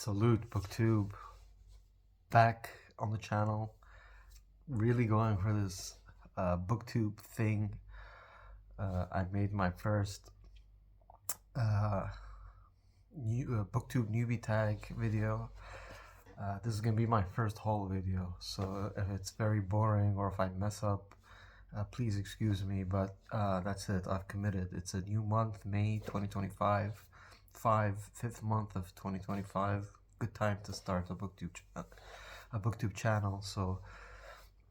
Salute BookTube, back on the channel, really going for this BookTube thing. I made my first BookTube newbie tag video. This is gonna be my first haul video, so if it's very boring or if I mess up, please excuse me, but that's it. I've committed. It's a new month, May 2025, fifth month of 2025. Good time to start a BookTube channel. So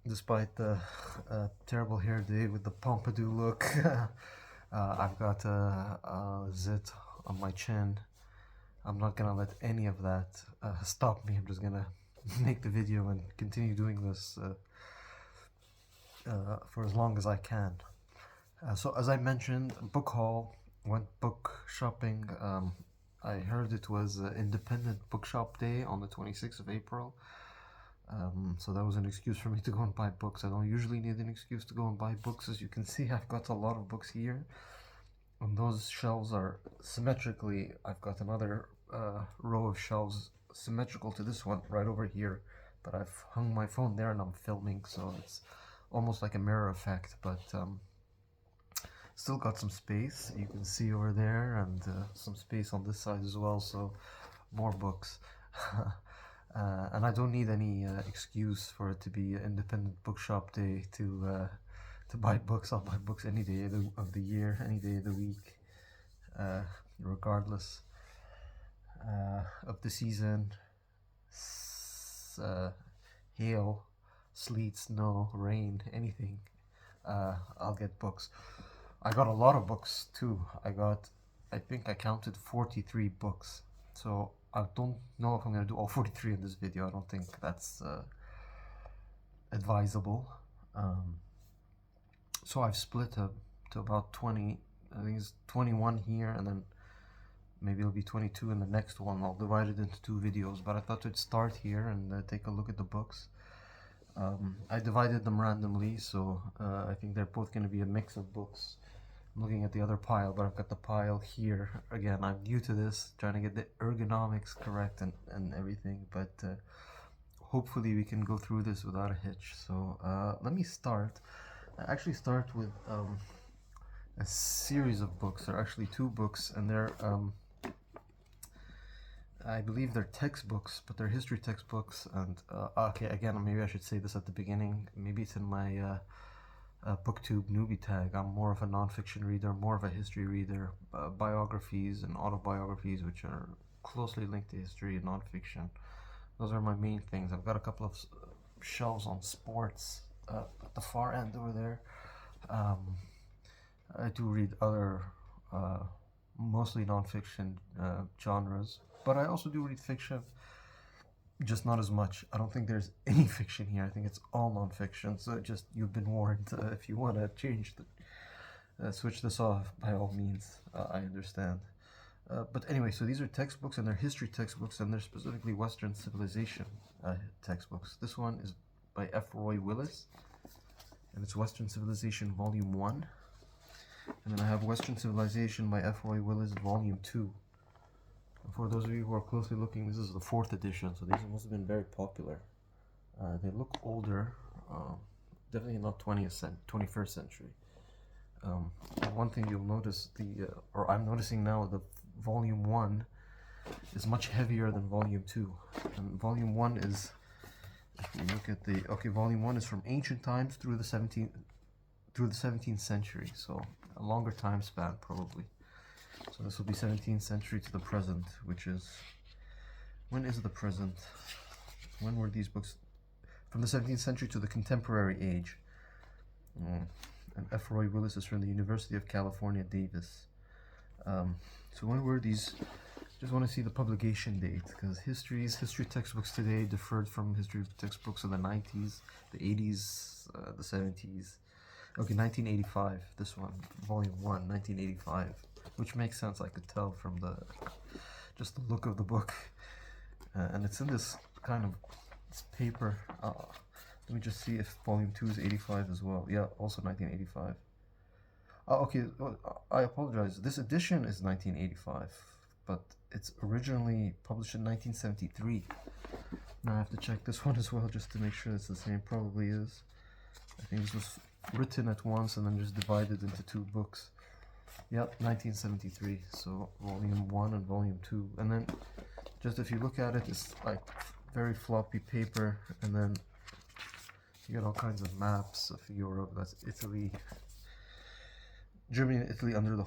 despite the terrible hair day with the Pompadour look, I've got a zit on my chin. I'm not gonna let any of that stop me. I'm just gonna make the video and continue doing this for as long as I can. So as I mentioned, book haul, went book shopping. I heard it was Independent Bookshop Day on the 26th of April. So that was an excuse for me to go and buy books. I don't usually need an excuse to go and buy books. As you can see, I've got a lot of books here. And those shelves are symmetrically, I've got another row of shelves symmetrical to this one right over here. But I've hung my phone there and I'm filming, so it's almost like a mirror effect, but still got some space. You can see over there, and some space on this side as well, so more books. And I don't need any excuse for it to be an Independent Bookshop Day to buy books. I'll buy books any day of the year, any day of the week, regardless of the season. Hail, sleet, snow, rain, anything, I'll get books. I got a lot of books too. I think I counted 43 books. So I don't know if I'm gonna do all 43 in this video. I don't think that's advisable. So I've split up to about 20, I think it's 21 here, and then maybe it'll be 22 in the next one. I'll divide it into two videos, but I thought we'd start here and take a look at the books. I divided them randomly, so I think they're both going to be a mix of books. I'm looking at the other pile, but I've got the pile here. Again, I'm new to this, trying to get the ergonomics correct and everything, but hopefully we can go through this without a hitch. So let me start. I actually start with a series of books. There are actually two books, and they're I believe they're textbooks, but they're history textbooks. And okay, again, maybe I should say this at the beginning. Maybe it's in my BookTube newbie tag. I'm more of a nonfiction reader, more of a history reader. Biographies and autobiographies, which are closely linked to history and nonfiction. Those are my main things. I've got a couple of shelves on sports at the far end over there. I do read other, mostly nonfiction genres, but I also do read fiction, just not as much. I don't think there's any fiction here. I think it's all nonfiction, so just, you've been warned. If you want to switch this off, by all means, I understand. But anyway, so these are textbooks, and they're history textbooks, and they're specifically Western civilization textbooks. This one is by F. Roy Willis, and it's Western Civilization Volume 1. And then I have Western Civilization by F. Roy Willis Volume 2. And for those of you who are closely looking, this is the 4th edition, so these must have been very popular. They look older, definitely not 21st century. One thing you'll notice, or I'm noticing now, the Volume 1 is much heavier than Volume 2. And Volume 1 is, if you look at Volume 1 is from ancient times through the 17th century, so a longer time span probably. So this will be 17th century to the present, which is, when is the present? When were these books? From the 17th century to the contemporary age. And F. Roy Willis is from the University of California, Davis. So when were these? Just want to see the publication date, because history textbooks today differed from history textbooks in the 90s, the 80s, the 70s. Okay, 1985, this one, Volume 1, 1985, which makes sense. I could tell from just the look of the book. And it's in this kind of paper. Let me just see if Volume 2 is 85 as well. Yeah, also 1985. Okay, I apologize. This edition is 1985. but it's originally published in 1973. Now I have to check this one as well just to make sure it's the same. Probably is. I think this was written at once and then just divided into 2 books. Yep, 1973. So volume 1 and volume 2. And then just if you look at it, it's like very floppy paper, and then you get all kinds of maps of Europe. That's Italy, Germany and Italy under the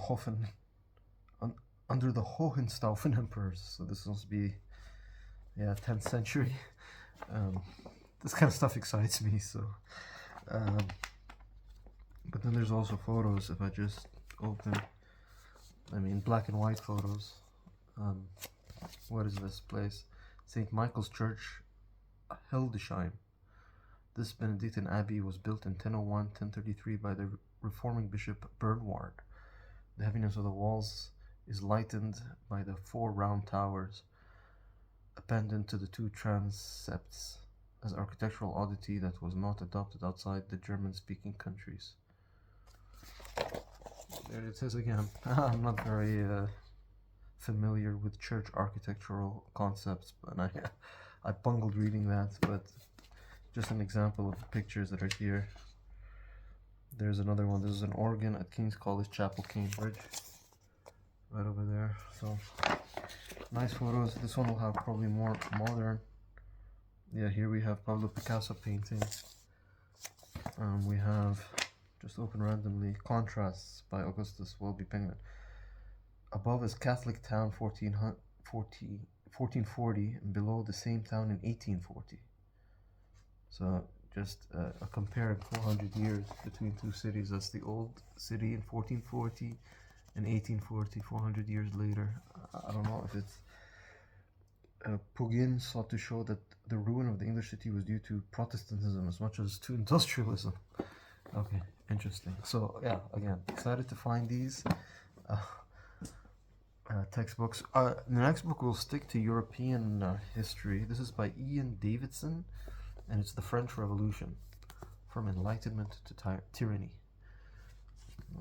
Hohenstaufen emperors. So this must be, yeah, 10th century. This kind of stuff excites me. So, but then there's also photos. If I just open, I mean, black and white photos. What is this place? St. Michael's Church, Hildesheim. This Benedictine abbey was built in 1001-1033 by the reforming bishop Bernward. The heaviness of the walls is lightened by the 4 round towers appended to the 2 transepts as architectural oddity that was not adopted outside the German-speaking countries. There it is again. I'm not very familiar with church architectural concepts, and I bungled reading that, but just an example of the pictures that are here. There's another one. This is an organ at King's College Chapel, Cambridge, right over there. So nice photos. This one will have probably more modern. Yeah, here we have Pablo Picasso painting. We have, just open randomly, Contrasts by Augustus Welby Penguin. Above is Catholic Town 1440, and below the same town in 1840. So just a compared 400 years between 2 cities. That's the old city in 1440 and 1840, 400 years later. I don't know if it's... Pugin sought to show that the ruin of the English city was due to Protestantism as much as to industrialism. Okay, interesting. So yeah, again, excited to find these textbooks. The next book will stick to European history. This is by Ian Davidson, and it's The French Revolution, from Enlightenment to Tyranny.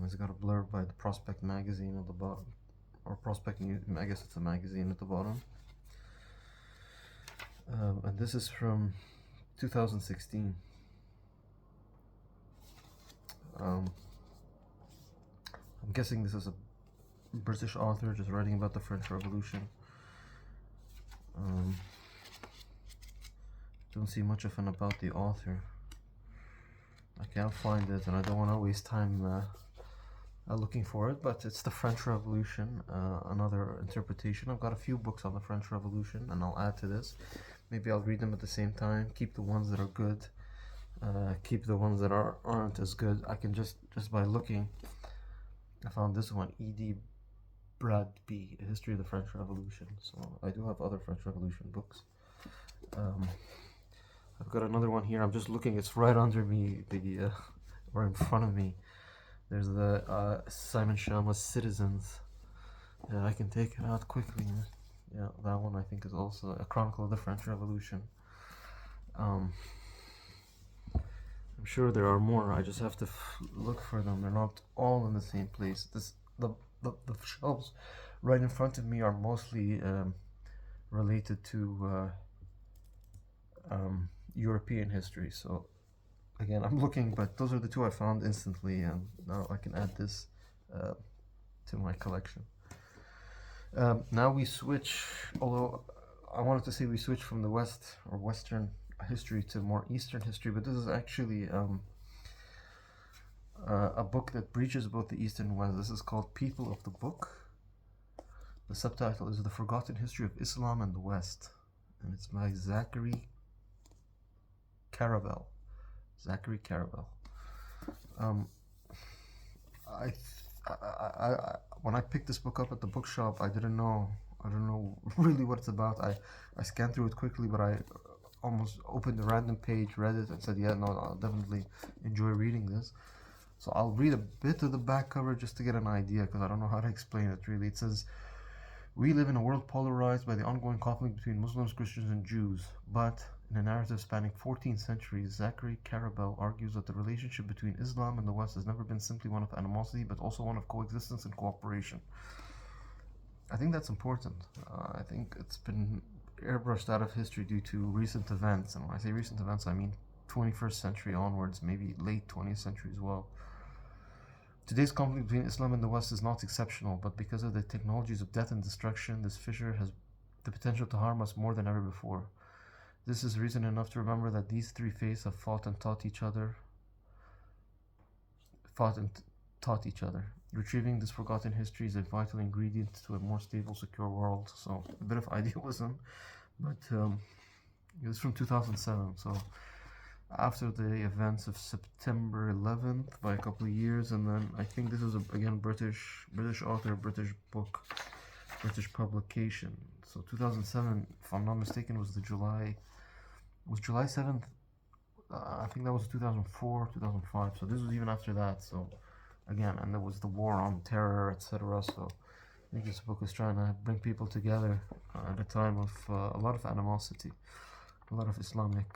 It's got a blurb by the Prospect magazine at the bottom, or Prospect News, I guess it's a magazine at the bottom. And this is from 2016. I'm guessing this is a British author just writing about the French Revolution. Don't see much of an about the author. I can't find it, and I don't want to waste time looking for it, but it's the French Revolution, another interpretation. I've got a few books on the French Revolution, and I'll add to this. Maybe I'll read them at the same time, keep the ones that are good, keep the ones that aren't as good. I can just by looking, I found this one, E.D. Bradby, A History of the French Revolution. So I do have other French Revolution books. I've got another one here. I'm just looking, it's right under me, or in front of me. There's the Simon Schama's Citizens. Yeah, I can take it out quickly. Yeah, that one I think is also a chronicle of the French Revolution. I'm sure there are more. I just have to look for them. They're not all in the same place. The shelves right in front of me are mostly related to European history. So again, I'm looking, but those are the 2 I found instantly, and now I can add this to my collection. Now we switch, although I wanted to say we switch from the West or Western history to more Eastern history, but this is actually a book that breaches both the East and West. This is called People of the Book. The subtitle is The Forgotten History of Islam and the West, and it's by Zachary Caravel. Zachary Caravel. When I picked this book up at the bookshop, I don't know really what it's about. I scanned through it quickly, but I almost opened a random page, read it, and said, yeah, no, I'll definitely enjoy reading this. So I'll read a bit of the back cover just to get an idea, because I don't know how to explain it really. It says, we live in a world polarized by the ongoing conflict between Muslims, Christians, and Jews, but in a narrative spanning 14 centuries, Zachary Caravel argues that the relationship between Islam and the West has never been simply one of animosity, but also one of coexistence and cooperation. I think that's important. I think it's been airbrushed out of history due to recent events, and when I say recent events, I mean 21st century onwards, maybe late 20th century as well. Today's conflict between Islam and the West is not exceptional, but because of the technologies of death and destruction, this fissure has the potential to harm us more than ever before. This is reason enough to remember that these three faiths have fought and taught each other. Retrieving this forgotten history is a vital ingredient to a more stable, secure world. So a bit of idealism, but it was from 2007. So after the events of September 11th by a couple of years, and then I think this is again British author, British book, British publication. So 2007, if I'm not mistaken, was July 7th. I think that was 2004, 2005. So this was even after that. So again, and there was the war on terror, etc. So I think this book was trying to bring people together at a time of a lot of animosity, a lot of Islamic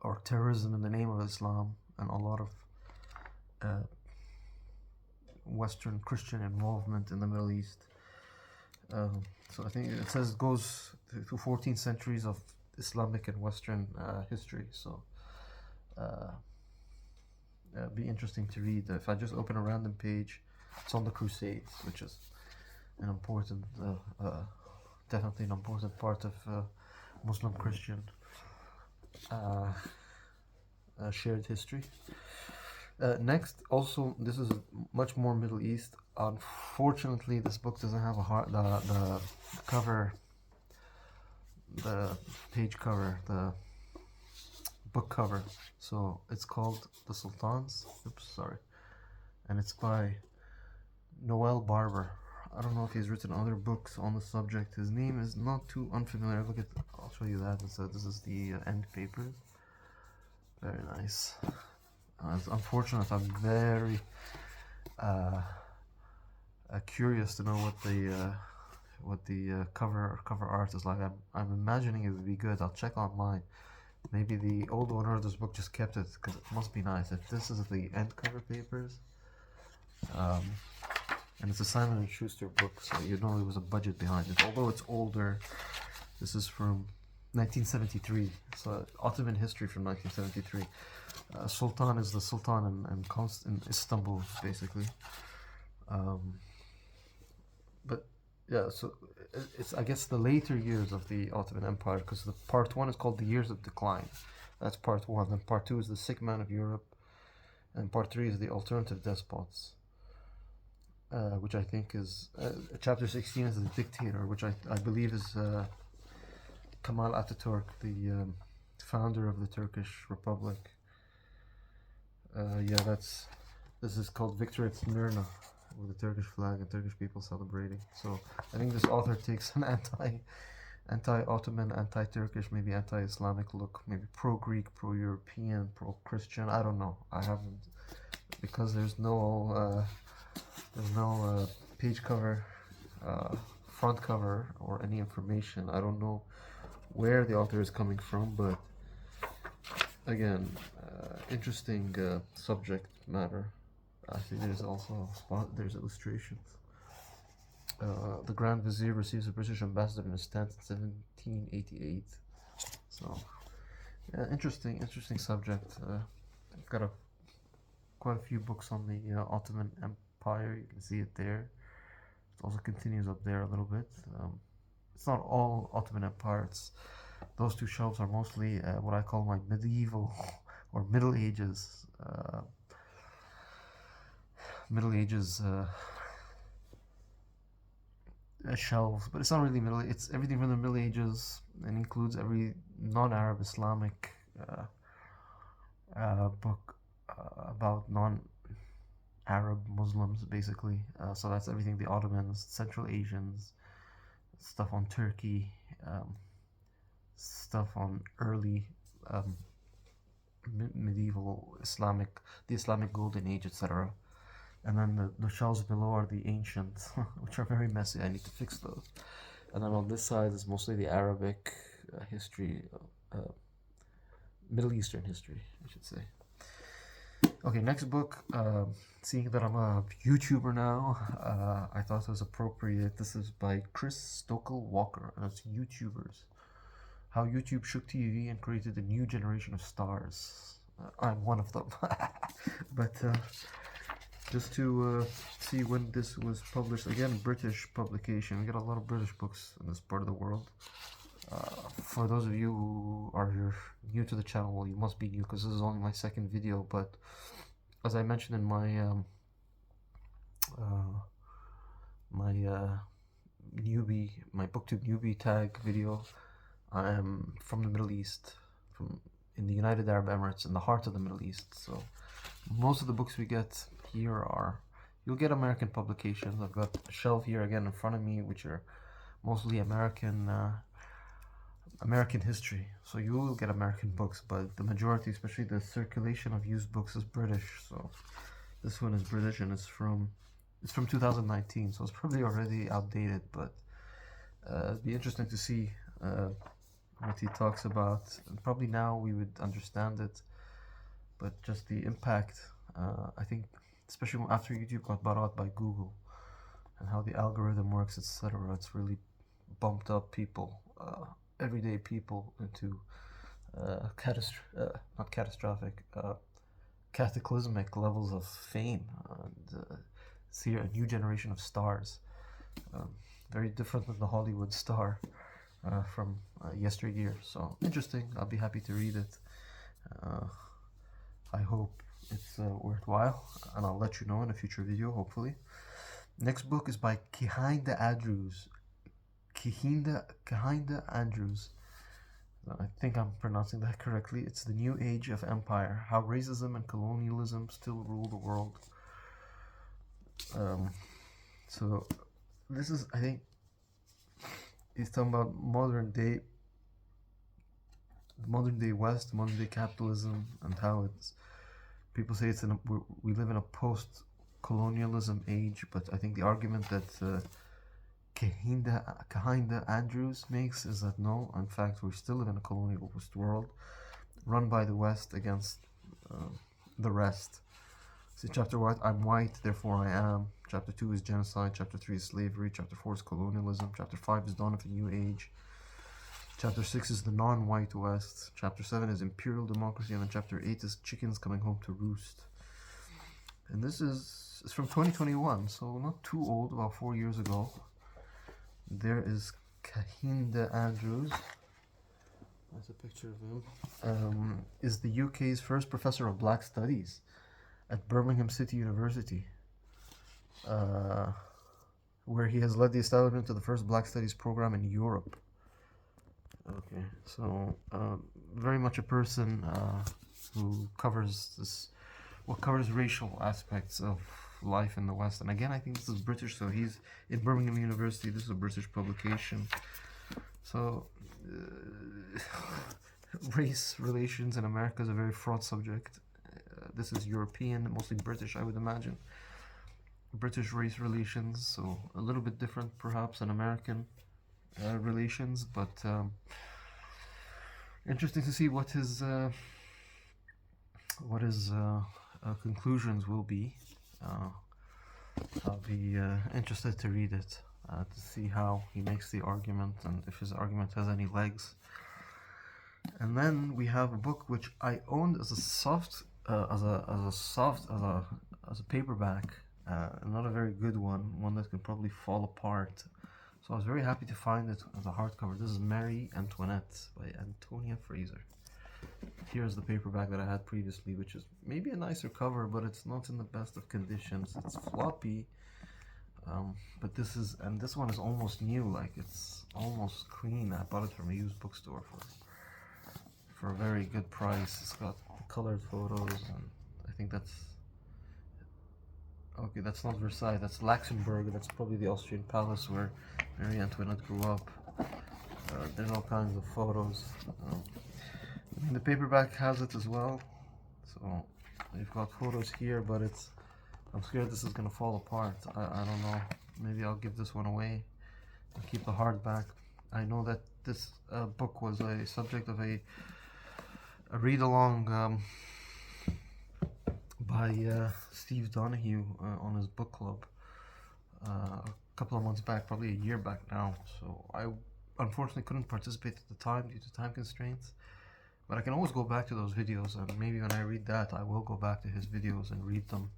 or terrorism in the name of Islam, and a lot of Western Christian involvement in the Middle East. So I think it says it goes to 14 centuries of Islamic and Western history. So be interesting to read. If I just open a random page, it's on the Crusades, which is an important, definitely an important part of Muslim Christian shared history. Next, also, this is much more Middle East. Unfortunately, this book doesn't have the cover, the page cover, the book cover. So it's called The Sultans. Oops, sorry. And it's by Noel Barber. I don't know if he's written other books on the subject. His name is not too unfamiliar. Look at, I'll show you that. So this is the end papers. Very nice. It's unfortunate. I'm very curious to know what the cover art is like. I'm imagining it would be good. I'll check online. Maybe the old owner of this book just kept it because it must be nice. If this is the end cover papers, and it's a Simon & Schuster book, so you know there was a budget behind it. Although it's older, this is from 1973, so Ottoman history from 1973. Sultan is the Sultan in Istanbul, basically. But yeah, so it's, I guess, the later years of the Ottoman Empire, because the part one is called The Years of Decline. That's part one. Then part two is The Sick Man of Europe, and part three is The Alternative Despots, which I think is chapter 16 is The Dictator, which I believe is Kemal Ataturk, the founder of the Turkish Republic. This is called Victory at Smyrna, with the Turkish flag and Turkish people celebrating. So I think this author takes an anti-Ottoman, anti-Turkish, maybe anti-Islamic look, maybe pro-Greek, pro-European, pro-Christian. I don't know. I haven't, because there's no page cover, front cover, or any information. I don't know where the author is coming from, but again, interesting subject matter. I think there's also there's illustrations. The Grand Vizier receives a British ambassador in Istanbul in 1788. So, yeah, interesting subject. I've got quite a few books on the Ottoman Empire. You can see it there. It also continues up there a little bit. It's not all Ottoman Empire. Those two shelves are mostly what I call my medieval or Middle Ages. Shelves, but it's not really Middle. It's everything from the Middle Ages and includes every non-Arab Islamic book about non-Arab Muslims, basically. So that's everything: the Ottomans, Central Asians, stuff on Turkey, stuff on early medieval the Islamic Golden Age, etc. And then the shelves below are the ancient, which are very messy. I need to fix those. And then on this side is mostly the Arabic history, Middle Eastern history, I should say. Okay, next book. Seeing that I'm a YouTuber now, I thought it was appropriate. This is by Chris Stokel Walker, and it's YouTubers. How YouTube shook TV and created a new generation of stars. I'm one of them. But just to see when this was published, again, British publication. We get a lot of British books in this part of the world. For those of you who are new to the channel, well, you must be new because this is only my second video, but as I mentioned in my my booktube newbie tag video, I am from the Middle East, in the United Arab Emirates, in the heart of the Middle East. So most of the books we get here you'll get American publications. I've got a shelf here again in front of me, which are mostly American history. So you will get American books, but the majority, especially the circulation of used books, is British. So this one is British, and it's from 2019, so it's probably already outdated, but it'd be interesting to see what he talks about. And probably now we would understand it, but just the impact, I think, especially after YouTube got bought out by Google, and how the algorithm works, etc. It's really bumped up people, everyday people, into not catastrophic, cataclysmic levels of fame, and see a new generation of stars, very different than the Hollywood star from yesteryear. So interesting. I'll be happy to read it. I hope it's worthwhile, and I'll let you know in a future video, hopefully. Next book is by Kehinde Andrews. Kehinde Andrews. I think I'm pronouncing that correctly. It's The New Age of Empire: How Racism and Colonialism Still Rule the World. So this is, I think, he's talking about modern day West, modern day capitalism, and how it's, people say we live in a post-colonialism age, but I think the argument that Kehinde Andrews makes is that no, in fact, we still live in a colonialist world run by the West against the rest. See, chapter 1, I'm white, therefore I am. Chapter 2 is genocide. Chapter 3 is slavery. Chapter 4 is colonialism. Chapter 5 is dawn of a new age. Chapter 6 is the non-white West. Chapter 7 is imperial democracy. And then chapter 8 is chickens coming home to roost. And this is from 2021, so not too old, about 4 years ago. There is Kehinde Andrews. That's a picture of him. Is the UK's first professor of Black Studies at Birmingham City University, where he has led the establishment of the first Black Studies program in Europe. Okay, so very much a person who covers racial aspects of life in the West. And again, I think this is British, so he's in Birmingham University. This is a British publication. So race relations in America is a very fraught subject. This is European, mostly British, I would imagine. British race relations, so a little bit different perhaps than American relations, but interesting to see what his conclusions will be. I'll be interested to read it, to see how he makes the argument and if his argument has any legs. And then we have a book which I owned as a paperback, not a very good one that could probably fall apart. So I was very happy to find it as a hardcover. This is Marie Antoinette by Antonia Fraser. Here's the paperback that I had previously, which is maybe a nicer cover, but it's not in the best of conditions. It's floppy, but this one is almost new, like it's almost clean. I bought it from a used bookstore for a very good price. It's got colored photos, and I think that's okay. That's not Versailles. That's Luxembourg. That's probably the Austrian palace where Marie Antoinette grew up. There's all kinds of photos. I mean, the paperback has it as well, so you've got photos here, but I'm scared this is gonna fall apart. I don't know, maybe I'll give this one away and keep the hardback. I know that this book was a subject of a read-along by Steve Donahue on his book club a couple of months back, probably a year back now. So I unfortunately couldn't participate at the time due to time constraints. But I can always go back to those videos, and maybe when I read that, I will go back to his videos and read them.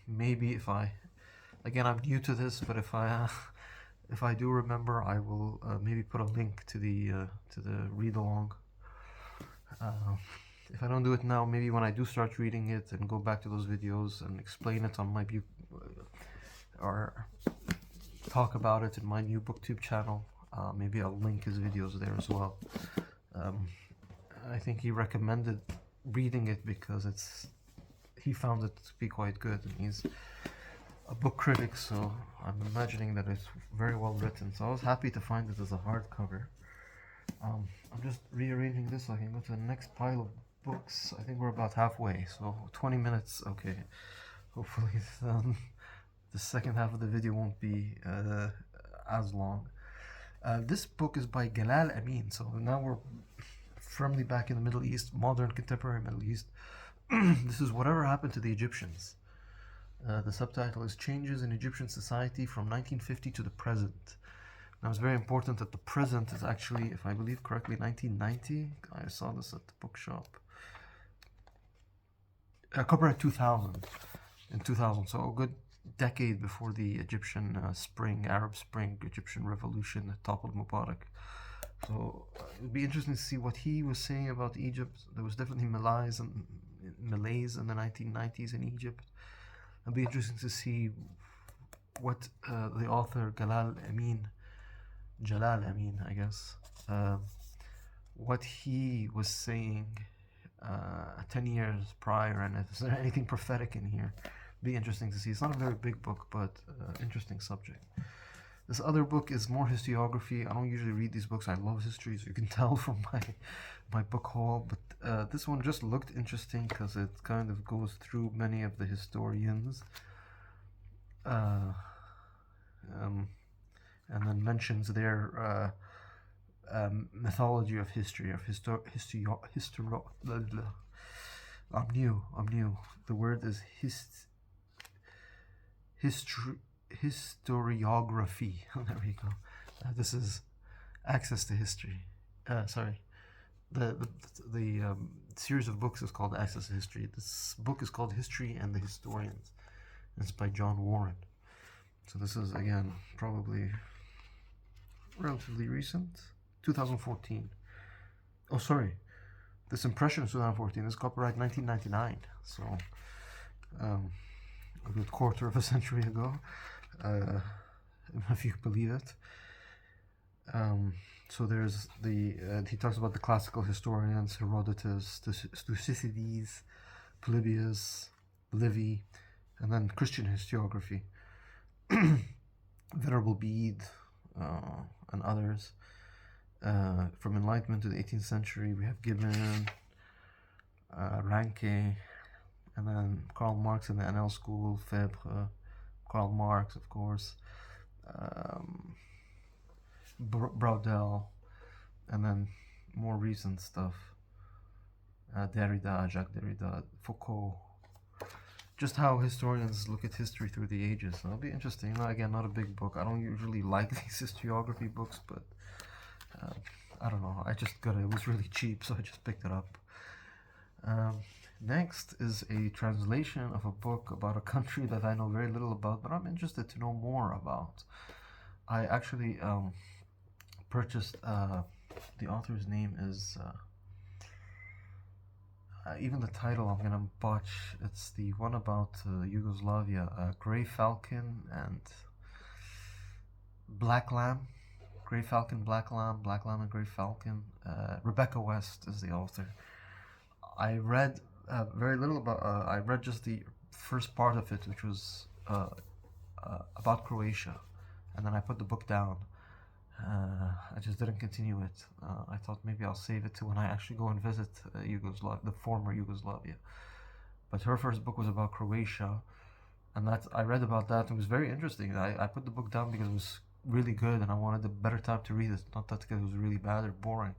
Maybe if I, again, I'm new to this, but if I do remember, I will maybe put a link to the read along. If I don't do it now, maybe when I do start reading it and go back to those videos and explain it on my or talk about it in my new booktube channel, maybe I'll link his videos there as well. I think he recommended reading it because he found it to be quite good, and he's a book critic, so I'm imagining that it's very well written. So I was happy to find it as a hardcover. I'm just rearranging this so I can go to the next pile of books. I think we're about halfway, so 20 minutes. Okay, hopefully the second half of the video won't be as long. This book is by Galal Amin, so now we're firmly back in the Middle East, modern contemporary Middle East. This is Whatever Happened to the Egyptians. The subtitle is Changes in Egyptian Society from 1950 to the Present. Now it's very important that the present is actually, if I believe correctly, 1990. I saw this at the bookshop. Copyright 2000, in 2000, so a good decade before the Egyptian Arab Spring, Egyptian Revolution that toppled Mubarak. So it would be interesting to see what he was saying about Egypt. There was definitely malaise in the 1990s in Egypt. It'd be interesting to see what the author Jalal Amin, I guess, what he was saying 10 years prior, and is there anything prophetic in here? Be interesting to see. It's not a very big book, but interesting subject. This other book is more historiography. I don't usually read these books. I love history, so you can tell from my book haul. But this one just looked interesting because it kind of goes through many of the historians, and then mentions their mythology of history, I'm new. The word is historiography. There we go. This is Access to History. Sorry. The series of books is called Access to History. This book is called History and the Historians. It's by John Warren. So this is, again, probably relatively recent. 2014. Oh, sorry. This impression is 2014. This is copyright 1999. So, a good quarter of a century ago, if you believe it. So there's he talks about the classical historians, Herodotus, Thucydides, Polybius, Livy, and then Christian historiography, Venerable Bede, and others. From Enlightenment to the 18th century, we have Gibbon, Ranke, and then Karl Marx in the NL school, Fabre, Karl Marx, of course, Braudel, and then more recent stuff, Derrida, Jacques Derrida, Foucault. Just how historians look at history through the ages. So it'll be interesting. Again, not a big book. I don't usually like these historiography books, but I don't know. I just got it. It was really cheap, so I just picked it up. Next is a translation of a book about a country that I know very little about, but I'm interested to know more about. I actually purchased, the author's name is, even the title I'm going to botch. It's the one about Yugoslavia, Grey Falcon and Black Lamb. Grey Falcon, Black Lamb, Black Lamb and Grey Falcon. Rebecca West is the author. I read very little about. I read just the first part of it, which was about Croatia, and then I put the book down. I just didn't continue it. I thought maybe I'll save it to when I actually go and visit the former Yugoslavia. But her first book was about Croatia, and I read about that. It was very interesting. I put the book down because it was really good, and I wanted a better time to read it, not that because it was really bad or boring.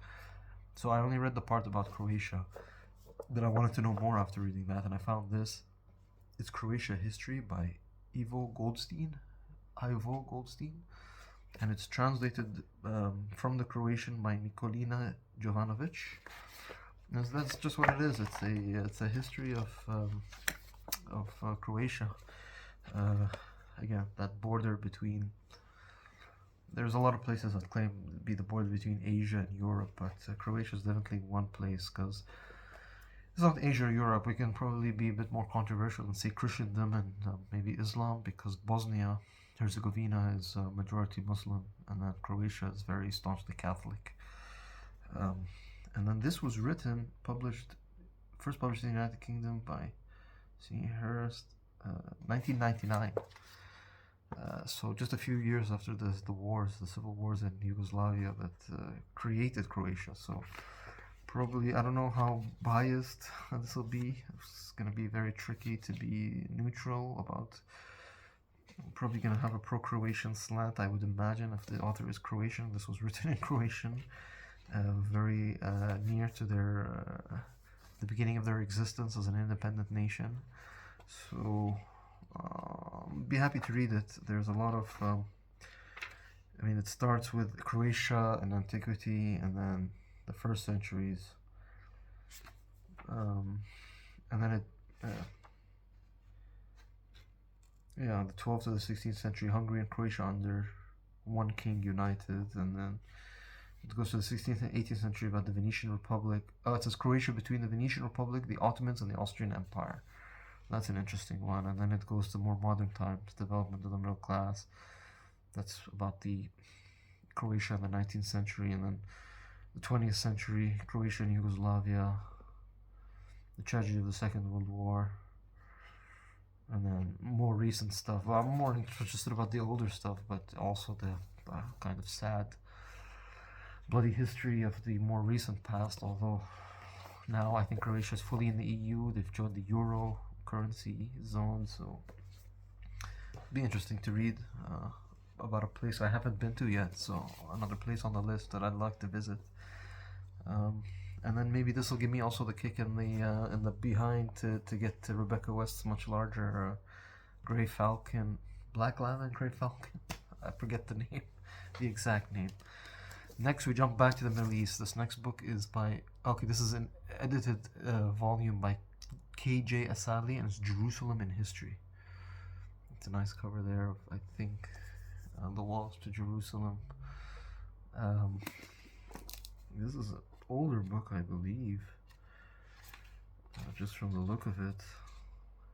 So I only read the part about Croatia. that I wanted to know more after reading that, and I found this. It's Croatia History by Ivo Goldstein, and it's translated from the Croatian by Nikolina Jovanovic. And that's just what it is. It's a history of Croatia. Again, that border between. There's a lot of places that claim to be the border between Asia and Europe, but Croatia is definitely one place, because it's not Asia or Europe. We can probably be a bit more controversial and say Christendom and maybe Islam, because Bosnia Herzegovina is majority Muslim, and then Croatia is very staunchly Catholic. And then this was first published in the United Kingdom by C. Hurst, 1999. So just a few years after the civil wars in Yugoslavia that created Croatia. So probably, I don't know how biased this will be. It's going to be very tricky to be neutral about. I'm probably going to have a pro-Croatian slant, I would imagine, if the author is Croatian. This was written in Croatian, very near to the beginning of their existence as an independent nation. So be happy to read it. There's a lot of it starts with Croatia and antiquity, and then the first centuries, and then the 12th to the 16th century, Hungary and Croatia under one king united, and then it goes to the 16th and 18th century about the Venetian Republic. It says Croatia between the Venetian Republic, the Ottomans, and the Austrian Empire. That's an interesting one. And then it goes to more modern times, development of the middle class. That's about the Croatia in the 19th century, and then the 20th century, Croatia and Yugoslavia, the tragedy of the Second World War, and then more recent stuff. Well, I'm more interested about the older stuff, but also the kind of sad, bloody history of the more recent past, although now I think Croatia is fully in the EU. They've joined the Euro currency zone, so it'd be interesting to read about a place I haven't been to yet, so another place on the list that I'd like to visit. And then maybe this will give me also the kick in the behind to get to Rebecca West's much larger Grey Falcon, Black Lava and Grey Falcon. I forget the name, the exact name. Next, we jump back to the Middle East. This next book is this is an edited volume by K.J. Asali, and it's Jerusalem in History. It's a nice cover there of, I think, the walls to Jerusalem. This is an older book, I believe, just from the look of it.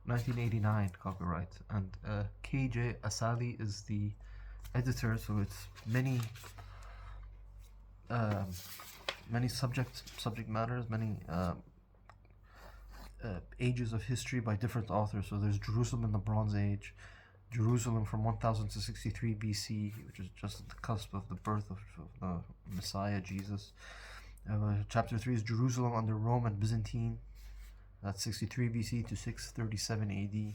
1989 copyright, and K.J. Asali is the editor, so it's many subject matters, many ages of history by different authors. So there's Jerusalem in the Bronze Age, Jerusalem from 1000 to 63 BC, which is just at the cusp of the birth of the Messiah, Jesus. Chapter 3 is Jerusalem under Rome and Byzantine, that's 63 BC to 637 AD.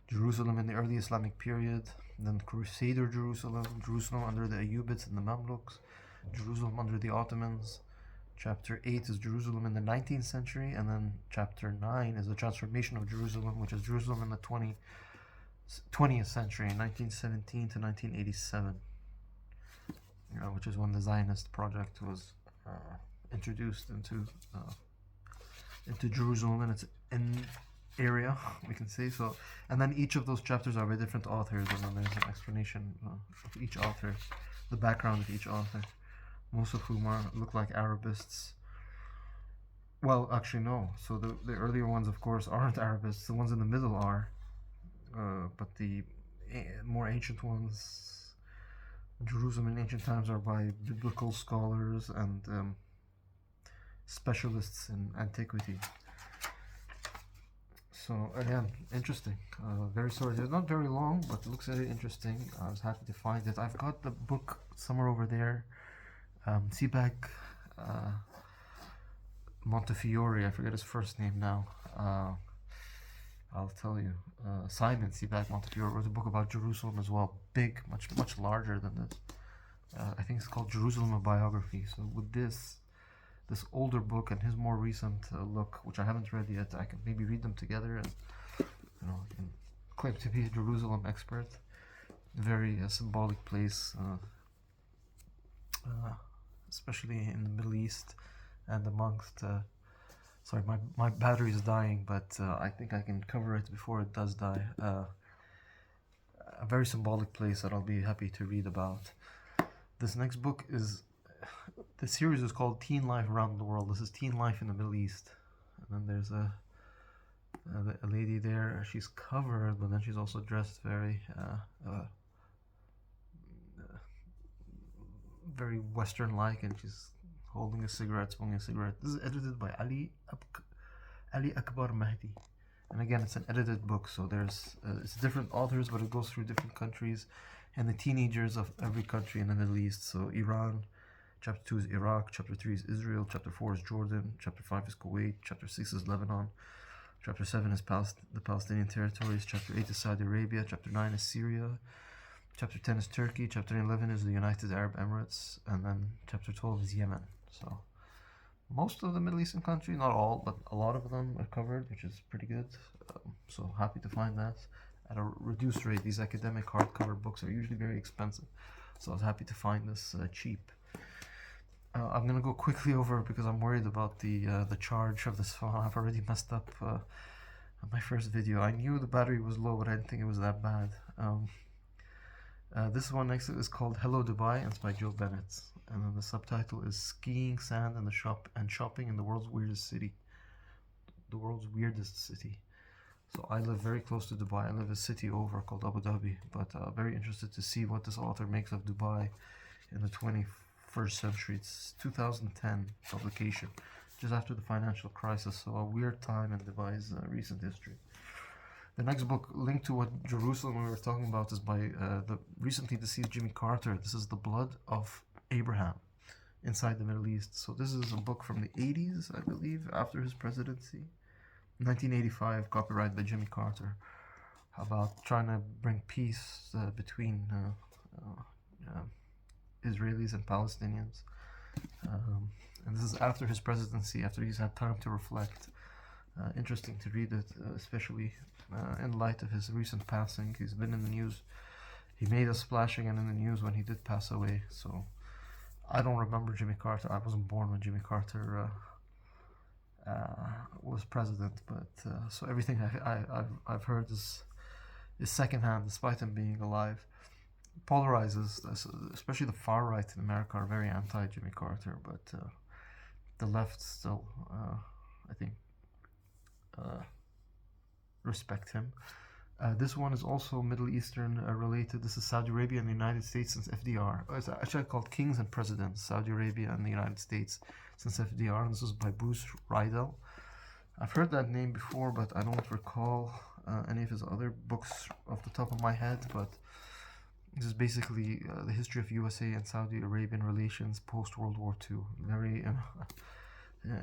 Jerusalem in the early Islamic period, then Crusader Jerusalem, Jerusalem under the Ayyubids and the Mamluks, Jerusalem under the Ottomans. Chapter 8 is Jerusalem in the 19th century, and then chapter 9 is the transformation of Jerusalem, which is Jerusalem in the 20th century, 1917 to 1987, which is when the Zionist project was introduced into Jerusalem and its area, we can say so. And then each of those chapters are by different authors, and then there's an explanation of each author, the background of each author, most of whom look like Arabists. Well, actually no. So the earlier ones, of course, aren't Arabists. The ones in the middle are, but the more ancient ones, Jerusalem in ancient times, are by biblical scholars and specialists in antiquity. So again, interesting. Very sorry, it's not very long, but it looks very interesting. I was happy to find it. I've got the book somewhere over there. Sebag Montefiore, I forget his first name now. I'll tell you. Simon Sebag Montefiore wrote a book about Jerusalem as well. Big, much larger than this. I think it's called Jerusalem, a Biography. So with this, this older book and his more recent look, which I haven't read yet. I can maybe read them together and can claim to be a Jerusalem expert. Very symbolic place, especially in the Middle East and amongst. Sorry, my battery is dying, but I think I can cover it before it does die. A very symbolic place that I'll be happy to read about. This next book is, the series is called Teen Life Around the World. This is Teen Life in the Middle East. And then there's a lady there. She's covered, but then she's also dressed very very Western-like, and she's holding a cigarette, smoking a cigarette. This is edited by Ali Akbar Mahdi. And again, it's an edited book, so there's it's different authors, but it goes through different countries and the teenagers of every country in the Middle East. So Iran, chapter 2 is Iraq, chapter 3 is Israel, chapter 4 is Jordan, chapter 5 is Kuwait, chapter 6 is Lebanon, chapter 7 is the Palestinian territories, chapter 8 is Saudi Arabia, chapter 9 is Syria, chapter 10 is Turkey, chapter 11 is the United Arab Emirates, and then chapter 12 is Yemen. So most of the Middle Eastern countries, not all, but a lot of them are covered, which is pretty good. So happy to find that at a reduced rate. These academic hardcover books are usually very expensive, so I was happy to find this cheap. I'm gonna go quickly over because I'm worried about the charge of this phone. I've already messed up my first video. I knew the battery was low, but I didn't think it was that bad. This one next is called Hello Dubai, and it's by Joe Bennett. And then the subtitle is Skiing, Sand, and Shopping in the World's Weirdest City. The world's weirdest city. So I live very close to Dubai. I live a city over called Abu Dhabi, but very interested to see what this author makes of Dubai in the 21st century. It's 2010 publication, just after the financial crisis, so a weird time in Dubai's recent history. The next book, linked to what Jerusalem we were talking about, is by the recently deceased Jimmy Carter. This is The Blood of Abraham Inside the Middle East. So this is a book from the 80s, I believe, after his presidency. 1985, copyright by Jimmy Carter, about trying to bring peace between Israelis and Palestinians. And this is after his presidency, after he's had time to reflect. Interesting to read it, especially in light of his recent passing. He's been in the news. He made a splash again in the news when he did pass away. So I don't remember Jimmy Carter. I wasn't born when Jimmy Carter was president, but so everything I've heard is secondhand, despite him being alive. Polarizes, especially the far right in America are very anti-Jimmy Carter, but the left still, I think, respect him. This one is also Middle Eastern related. This is Saudi Arabia and the United States since FDR. It's actually called Kings and Presidents, Saudi Arabia and the United States since FDR. And this is by Bruce Riedel. I've heard that name before, but I don't recall any of his other books off the top of my head. But this is basically the history of USA and Saudi Arabian relations post-World War II. Very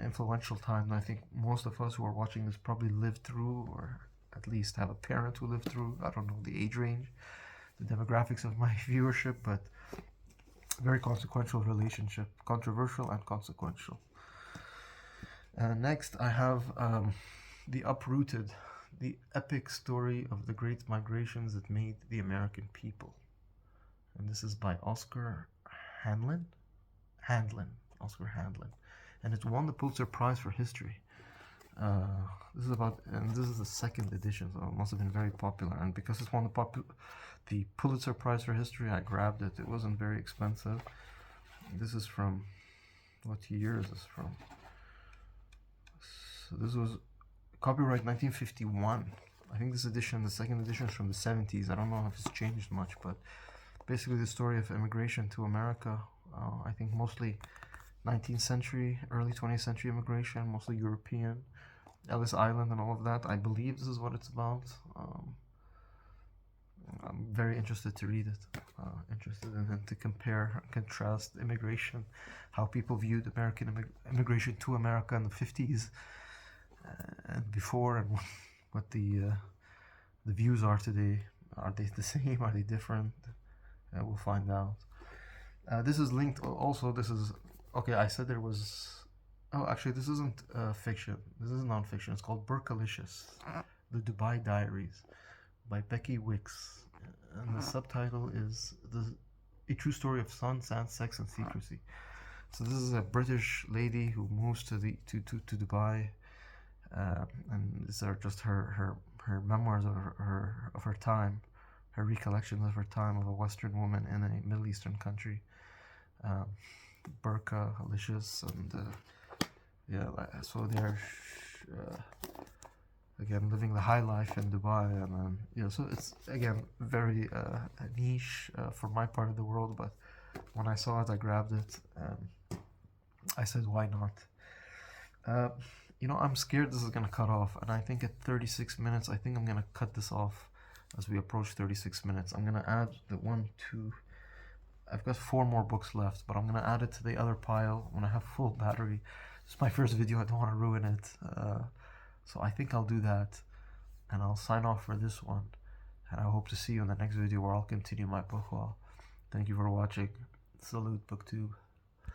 influential time. And I think most of us who are watching this probably lived through, or at least have a parent who lived through. I don't know the age range, the demographics of my viewership, but very consequential relationship, controversial and consequential. Next, I have The Uprooted, the epic story of the great migrations that made the American people. And this is by Oscar Handlin. Oscar Handlin. And it won the Pulitzer Prize for History. This is the second edition, so it must have been very popular. And because it's won the Pulitzer Prize for History, I grabbed it. It wasn't very expensive. This is from, what year is this from? So this was copyright 1951. I think this edition, the second edition, is from the 70s. I don't know if it's changed much, but basically the story of immigration to America. I think mostly 19th century, early 20th century immigration, mostly European, Ellis Island and all of that. I believe this is what it's about. I'm very interested to read it, interested in to compare and contrast immigration, how people viewed American immigration to America in the 50s and before, and what the views are today. Are they the same? Are they different? We'll find out. This is linked also. This is okay. I said there was Oh, actually, this isn't fiction. This is non-fiction. It's called Burkalicious, The Dubai Diaries by Becky Wicks. And the subtitle is A True Story of Sun, Sand, Sex, and Secrecy. So this is a British lady who moves to Dubai, and these are just her memoirs of her time, her recollections of her time of a Western woman in a Middle Eastern country. Um, Burqa, Alicious, and yeah, so they're uh, again living the high life in Dubai, and so it's again very niche for my part of the world. But when I saw it, I grabbed it. I said, why not? Uh, I'm scared this is gonna cut off, and I think at 36 minutes, I think I'm gonna cut this off as we approach 36 minutes. I'm gonna add the one, two. I've got 4 more books left, but I'm gonna add it to the other pile when I have full battery. It's my first video, I don't want to ruin it. So I think I'll do that, and I'll sign off for this one. And I hope to see you in the next video where I'll continue my book haul. Thank you for watching. Salute, BookTube.